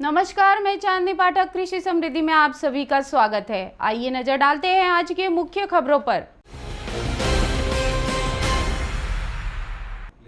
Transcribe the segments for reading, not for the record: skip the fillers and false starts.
नमस्कार, मैं चांदनी पाठक कृषि समृद्धि में आप सभी का स्वागत है। आइए नजर डालते हैं आज के मुख्य खबरों पर।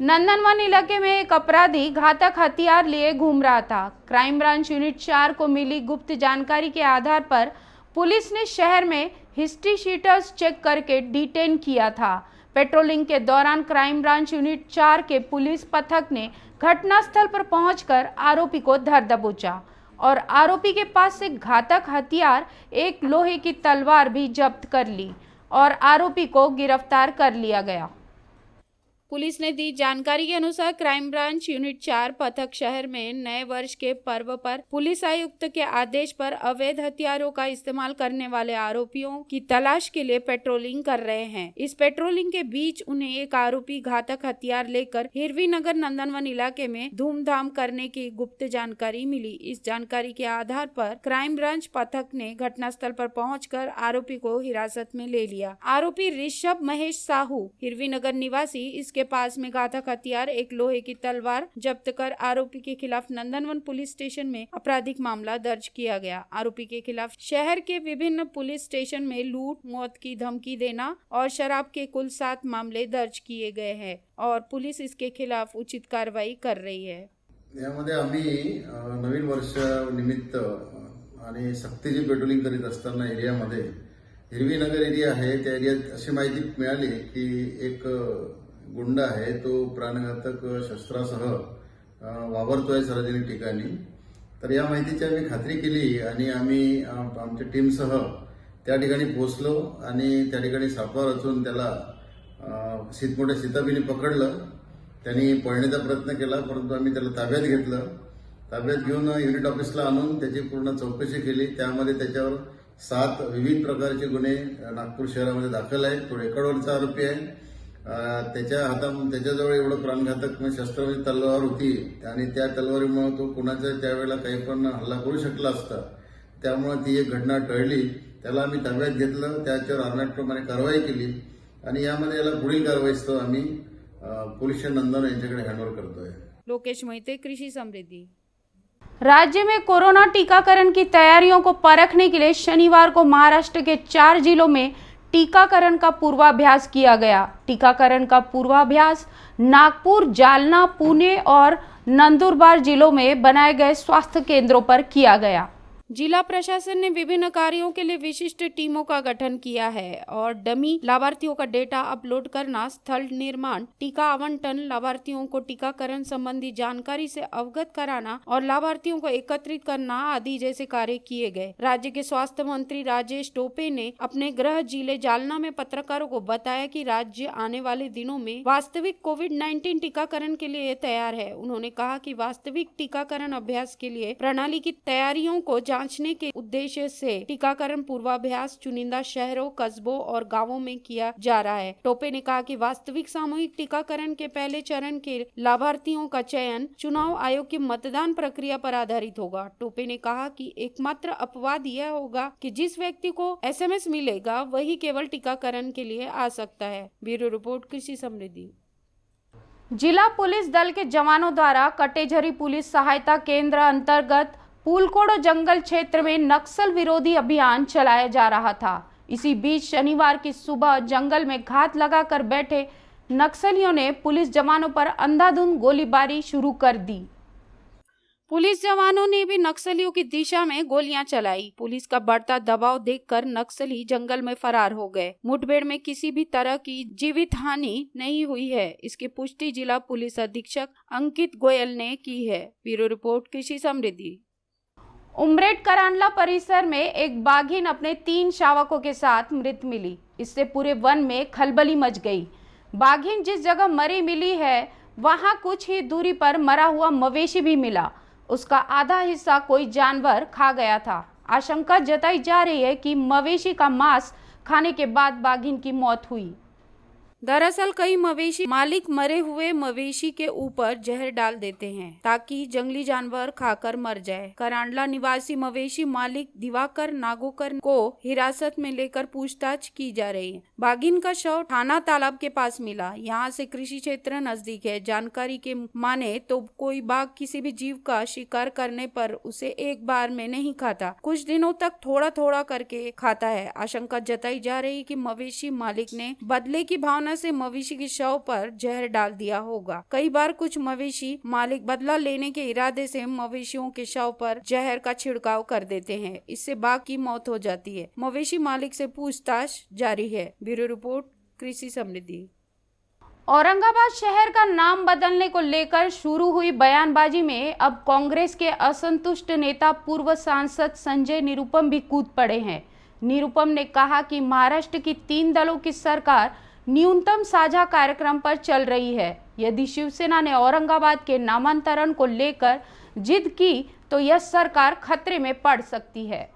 नंदनवन इलाके में एक अपराधी घातक हथियार लिए घूम रहा था। क्राइम ब्रांच यूनिट 4 को मिली गुप्त जानकारी के आधार पर पुलिस ने शहर में हिस्ट्री शीटर्स चेक करके डिटेन किया था। पेट्रोलिंग के दौरान क्राइम ब्रांच यूनिट 4 के पुलिस पथक ने घटनास्थल पर पहुंचकर आरोपी को धर दबोचा और आरोपी के पास से घातक हथियार एक लोहे की तलवार भी जब्त कर ली और आरोपी को गिरफ्तार कर लिया गया। पुलिस ने दी जानकारी के अनुसार क्राइम ब्रांच यूनिट 4 पथक शहर में नए वर्ष के पर्व पर पुलिस आयुक्त के आदेश पर अवैध हथियारों का इस्तेमाल करने वाले आरोपियों की तलाश के लिए पेट्रोलिंग कर रहे हैं। इस पेट्रोलिंग के बीच उन्हें एक आरोपी घातक हथियार लेकर हिरवी नगर नंदनवन इलाके में धूमधाम करने की गुप्त जानकारी मिली। इस जानकारी के आधार पर क्राइम ब्रांच पथक ने घटनास्थल पर पहुंचकर आरोपी को हिरासत में ले लिया। आरोपी ऋषभ महेश साहू हिरवी नगर निवासी इसके पास में घातक हथियार एक लोहे की तलवार जब्त कर आरोपी के खिलाफ नंदनवन पुलिस स्टेशन में आपराधिक मामला दर्ज किया गया। आरोपी के खिलाफ शहर के विभिन्न पुलिस स्टेशन में लूट, मौत की धमकी देना और शराब के कुल 7 मामले दर्ज किए गए हैं और पुलिस इसके खिलाफ उचित कार्रवाई कर रही है। यामध्ये आम्ही नवीन वर्ष निमित्त आणि सक्तीची पेट्रोलिंग करीत असताना एरियामध्ये हिरवी नगर एरिया आहे, त्या एरियात अशी माहिती मिळाली की एक गुंडा आहे तो प्राणघातक शस्त्रासह वावरतोय सार्वजनिक ठिकाणी। तर या माहितीची आम्ही खात्री केली आणि आम्ही आमच्या टीमसह त्या ठिकाणी पोहोचलो आणि त्या ठिकाणी सापळा रचून त्याला मोठ्या सीताबीने पकडलं। त्यांनी पळण्याचा प्रयत्न केला, परंतु आम्ही त्याला ताब्यात घेतलं। ताब्यात घेऊन युनिट ऑफिसला आणून त्याची पूर्ण चौकशी केली। त्यामध्ये त्याच्यावर 7 विविध प्रकारचे गुन्हे नागपूर शहरामध्ये दाखल आहेत। तो रेकॉर्डवरचा आरोपी आहे। त्याच्याजवळ एवढं प्राणघातक शस्त्र म्हणजे तलवार होती आणि त्या तलवारीमुळे तो कुणाच्या त्यावेळेला काही पण हल्ला करू शकला असता। त्यामुळे ती एक घटना टळली। त्याला आम्ही ताब्यात घेतलं, त्याच्यावर आरनाटप्रमाणे कारवाई केली आणि यामध्ये याला पुढील कारवाईस्तव आम्ही पुलिस नंदन यांच्याकडे हँडओव्हर करतोय। लोकेश मोहिते, कृषि समृद्धि। राज्य में कोरोना टीकाकरण की तैयारियों को परखने के लिए शनिवार को महाराष्ट्र के 4 जिलों में टीकाकरण का पूर्वाभ्यास किया गया। टीकाकरण का पूर्वाभ्यास नागपुर, जालना, पुणे और नंदुरबार जिलों में बनाए गए स्वास्थ्य केंद्रों पर किया गया। जिला प्रशासन ने विभिन्न कार्यों के लिए विशिष्ट टीमों का गठन किया है और डमी लाभार्थियों का डेटा अपलोड करना, स्थल निर्माण, टीका आवंटन, लाभार्थियों को टीकाकरण संबंधी जानकारी से अवगत कराना और लाभार्थियों को एकत्रित करना आदि जैसे कार्य किए गए। राज्य के स्वास्थ्य मंत्री राजेश टोपे ने अपने गृह जिले जालना में पत्रकारों को बताया कि राज्य आने वाले दिनों में वास्तविक कोविड-19 टीकाकरण के लिए तैयार है। उन्होंने कहा कि वास्तविक टीकाकरण अभ्यास के लिए प्रणाली की तैयारियों को जांचने के उद्देश्य से टीकाकरण पूर्वाभ्यास चुनिंदा शहरों, कस्बों और गांवों में किया जा रहा है। टोपे ने कहा कि वास्तविक सामूहिक टीकाकरण के पहले चरण के लाभार्थियों का चयन चुनाव आयोग की मतदान प्रक्रिया पर आधारित होगा। टोपे ने कहा कि एकमात्र अपवाद यह होगा कि जिस व्यक्ति को SMS मिलेगा वही केवल टीकाकरण के लिए आ सकता है। ब्यूरो रिपोर्ट, कृषि समृद्धि। जिला पुलिस दल के जवानों द्वारा कटेझरी पुलिस सहायता केंद्र अंतर्गत पुलकोड़ो जंगल क्षेत्र में नक्सल विरोधी अभियान चलाया जा रहा था। इसी बीच शनिवार की सुबह जंगल में घात लगाकर बैठे नक्सलियों ने पुलिस जवानों पर अंधाधुंध गोलीबारी शुरू कर दी। पुलिस जवानों ने भी नक्सलियों की दिशा में गोलियां चलाई। पुलिस का बढ़ता दबाव देखकर नक्सली जंगल में फरार हो गए। मुठभेड़ में किसी भी तरह की जीवित हानि नहीं हुई है। इसकी पुष्टि जिला पुलिस अधीक्षक अंकित गोयल ने की है। ब्यूरो रिपोर्ट, कृषि समृद्धि। उमरेड करांडला परिसर में एक बाघिन अपने 3 शावकों के साथ मृत मिली। इससे पूरे वन में खलबली मच गई। बाघिन जिस जगह मरी मिली है वहां कुछ ही दूरी पर मरा हुआ मवेशी भी मिला। उसका आधा हिस्सा कोई जानवर खा गया था। आशंका जताई जा रही है कि मवेशी का मांस खाने के बाद बाघिन की मौत हुई। दरअसल कई मवेशी मालिक मरे हुए मवेशी के ऊपर जहर डाल देते हैं ताकि जंगली जानवर खाकर मर जाए। करांडला निवासी मवेशी मालिक दिवाकर नागोकर को हिरासत में लेकर पूछताछ की जा रही है। बाघिन का शव थाना तालाब के पास मिला। यहाँ से कृषि क्षेत्र नजदीक है। जानकारी के माने तो कोई बाघ किसी भी जीव का शिकार करने पर उसे एक बार में नहीं खाता, कुछ दिनों तक थोड़ा थोड़ा करके खाता है। आशंका जताई जा रही कि मवेशी मालिक ने बदले की भावना से मवेशी के शव पर जहर डाल दिया होगा। कई बार कुछ मवेशी मालिक बदला लेने के इरादे से मवेशियों के शव पर जहर का छिड़काव कर देते हैं। इससे बाघ की मौत हो जाती है। मवेशी मालिक से पूछताछ जारी है। ब्यूरो रिपोर्ट, कृषि समृद्धि। औरंगाबाद शहर का नाम बदलने को लेकर शुरू हुई बयानबाजी में अब कांग्रेस के असंतुष्ट नेता पूर्व सांसद संजय निरुपम भी कूद पड़े हैं। निरुपम ने कहा कि महाराष्ट्र की 3 दलों की सरकार न्यूनतम साझा कार्यक्रम पर चल रही है। यदि शिवसेना ने औरंगाबाद के नामांतरण को लेकर जिद की तो यह सरकार खतरे में पड़ सकती है।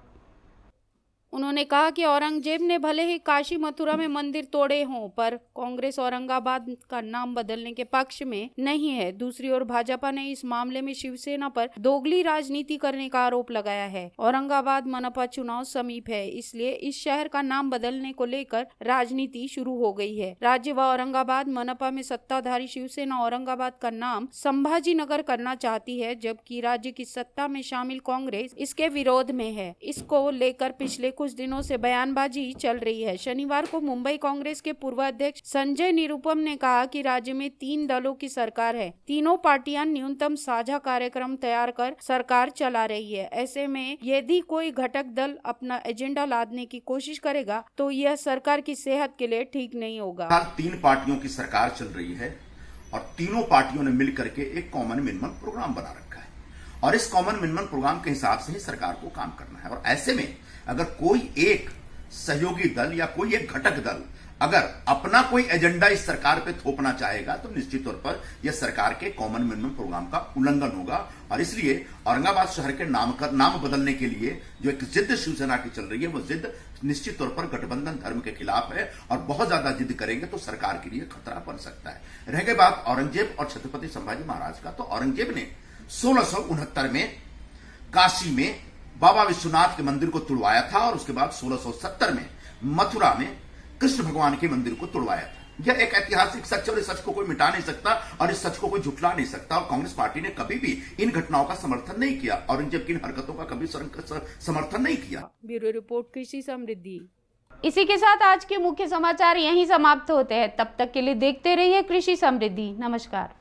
उन्होंने कहा कि औरंगजेब ने भले ही काशी मथुरा में मंदिर तोड़े हों, पर कांग्रेस औरंगाबाद का नाम बदलने के पक्ष में नहीं है। दूसरी ओर भाजपा ने इस मामले में शिवसेना पर दोगली राजनीति करने का आरोप लगाया है। औरंगाबाद मनपा चुनाव समीप है, इसलिए इस शहर का नाम बदलने को लेकर राजनीति शुरू हो गई है। राज्य व औरंगाबाद मनपा में सत्ताधारी शिवसेना औरंगाबाद का नाम संभाजी नगर करना चाहती है, जबकि राज्य की सत्ता में शामिल कांग्रेस इसके विरोध में है। इसको लेकर पिछले कुछ दिनों से बयानबाजी चल रही है। शनिवार को मुंबई कांग्रेस के पूर्व अध्यक्ष संजय निरुपम ने कहा कि राज्य में 3 दलों की सरकार है। तीनों पार्टियां न्यूनतम साझा कार्यक्रम तैयार कर सरकार चला रही है। ऐसे में यदि कोई घटक दल अपना एजेंडा लादने की कोशिश करेगा तो यह सरकार की सेहत के लिए ठीक नहीं होगा। 3 पार्टियों की सरकार चल रही है और तीनों पार्टियों ने मिलकर के एक कॉमन मिनिमम प्रोग्राम बना रखा है और इस कॉमन मिनिमम प्रोग्राम के हिसाब से ही सरकार को काम करना है। और ऐसे में अगर कोई एक सहयोगी दल या कोई एक घटक दल अगर अपना कोई एजेंडा इस सरकार पे थोपना चाहेगा तो निश्चित तौर पर यह सरकार के कॉमन मिनिमम प्रोग्राम का उल्लंघन होगा। और इसलिए औरंगाबाद शहर के नाम बदलने के लिए जो एक जिद शिवसेना की चल रही है, वो जिद निश्चित तौर पर गठबंधन धर्म के खिलाफ है और बहुत ज्यादा जिद करेंगे तो सरकार के लिए खतरा बन सकता है। रह गई बात औरंगजेब और छत्रपति संभाजी महाराज का, तो औरंगजेब ने 1669 में काशी में बाबा विश्वनाथ के मंदिर को तुड़वाया था और उसके बाद 1670 में मथुरा में कृष्ण भगवान के मंदिर को तुड़वाया था। यह एक ऐतिहासिक सच और इस सच को कोई मिटा नहीं सकता और इस सच को कोई झुठला नहीं सकता। और कांग्रेस पार्टी ने कभी भी इन घटनाओं का समर्थन नहीं किया, औरंगजेब की इन हरकतों का कभी समर्थन नहीं किया। ब्यूरो रिपोर्ट, कृषि समृद्धि। इसी के साथ आज के मुख्य समाचार यहीं समाप्त होते हैं। तब तक के लिए देखते रहिए कृषि समृद्धि। नमस्कार।